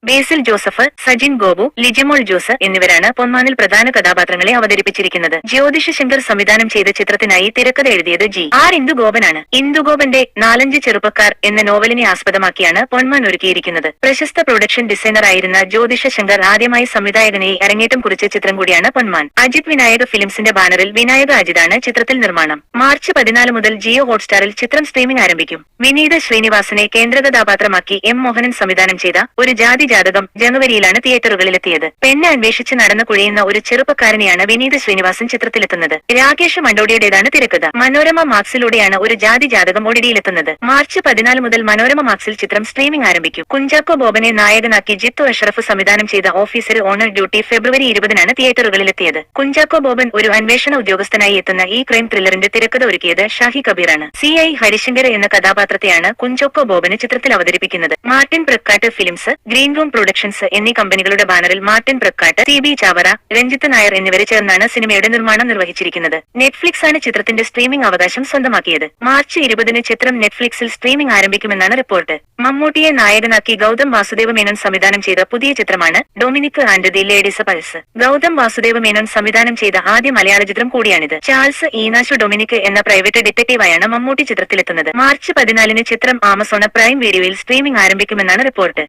ബേസിൽ Joseph, Sajin Gopu, Lijimol Jose എന്നിവരാണ് പൊന്മാനിൽ പ്രധാന കഥാപാത്രങ്ങളെ അവതരിപ്പിച്ചിരിക്കുന്നത്. ജ്യോതിഷ ശങ്കർ സംവിധാനം ചെയ്ത ചിത്രത്തിനായി തിരക്കഥ എഴുതിയത് ജി.ആർ. ഇന്ദുഗോപനാണ്. ഇന്ദുഗോപന്റെ 4-5 ചെറുപ്പക്കാർ എന്ന നോവലിനെ ആസ്പദമാക്കിയാണ് പൊന്മാൻ ഒരുക്കിയിരിക്കുന്നത്. പ്രശസ്ത പ്രൊഡക്ഷൻ ഡിസൈനർ ആയിരുന്ന ജ്യോതിഷ ശങ്കർ ആദ്യമായി സംവിധായകനായി അരങ്ങേറ്റം കുറിച്ച ചിത്രം കൂടിയാണ് പൊന്മാൻ. അജിത് വിനായക ഫിലിംസിന്റെ ബാനറിൽ വിനായക അജിതാണ് ചിത്രത്തിൽ നിർമ്മാണം. മാർച്ച് 14 മുതൽ ജിയോ ഹോട്ട്സ്റ്റാറിൽ ചിത്രം സ്ട്രീമിംഗ് ആരംഭിക്കും. വിനീത ശ്രീനിവാസനെ കേന്ദ്ര കഥാപാത്രമാക്കി എം മോഹനൻ സംവിധാനം ചെയ്ത ഒരു ജാതി ജാതകം ജനുവരിയിലാണ് തിയേറ്ററുകളിലെത്തിയത്. പെണ്ണ് അന്വേഷിച്ച് നടന്നു കുഴിയുന്ന ഒരു ചെറുപ്പക്കാരനെയാണ് വിനീത ശ്രീനിവാസൻ ചിത്രത്തിലെത്തുന്നത്. രാകേഷ് മണ്ടോടിയുടേതാണ് തിരക്കഥ. മനോരമ മാക്സിലൂടെയാണ് ഒരു ജാതി ജാതകം ഒടിയിലെത്തുന്നത്. മാർച്ച് 14 മുതൽ മനോരമ മാക്സിൽ ചിത്രം സ്ട്രീമിംഗ് ആരംഭിക്കും. കുഞ്ചാക്കോ ബോബനെ നായകനാക്കി ജിത്തു അഷ്റഫ് സംവിധാനം ചെയ്ത ഓഫീസർ ഓണർ ഡ്യൂട്ടി ഫെബ്രുവരി 20-നാണ് തിയേറ്ററുകളിലെത്തിയത്. കുഞ്ചാക്കോ ബോബൻ ഒരു അന്വേഷണ ഉദ്യോഗസ്ഥനായി എത്തുന്ന ഈ ക്രൈം ത്രില്ലറിന്റെ തിരക്കഥ ഒരുക്കിയത് ഷാഹി കബീറാണ്. CI ഹരിശങ്കർ എന്ന കഥാപാത്രത്തെയാണ് കുഞ്ചാക്കോ ബോബന് ചിത്രത്തിൽ അവതരിപ്പിക്കുന്നത്. Martin Prakkat films, green room productions എന്നീ കമ്പനികളുടെ ബാനറിൽ മാർട്ടിൻ പ്രക്കാട്ട്, CB ചാവറ, രഞ്ജിത്ത് നായർ എന്നിവരെ ചേർന്നാണ് സിനിമയുടെ നിർമ്മാണം നിർവഹിച്ചിരിക്കുന്നത്. നെറ്റ്ഫ്ലിക്സ് ആണ് ചിത്രത്തിന്റെ സ്ട്രീമിംഗ് അവകാശം സ്വന്തമാക്കിയത്. മാർച്ച് 20-ന് ചിത്രം നെറ്റ്ഫ്ലിക്സിൽ സ്ട്രീമിംഗ് ആരംഭിക്കുമെന്നാണ് റിപ്പോർട്ട്. മമ്മൂട്ടിയെ നായകനാക്കി ഗൗതം വാസുദേവ മേനോൻ സംവിധാനം ചെയ്ത പുതിയ ചിത്രമാണ് Dominic and the ladies purse. Gautham Vasudev Menon സംവിധാനം ചെയ്ത ആദ്യ മലയാള ചിത്രം കൂടിയാണിത്. ചാൾസ് ഈനാശു ഡൊമിനിക് എന്ന പ്രൈവറ്റ് ഡിറ്റക്റ്റീവായാണ് മമ്മൂട്ടി ചിത്രത്തിലെത്തുന്നത്. മാർച്ച് 14-ന് ചിത്രം ആമസോൺ പ്രൈം വീഡിയോയിൽ സ്ട്രീമിംഗ് ആരംഭിക്കുമെന്നാണ് റിപ്പോർട്ട്.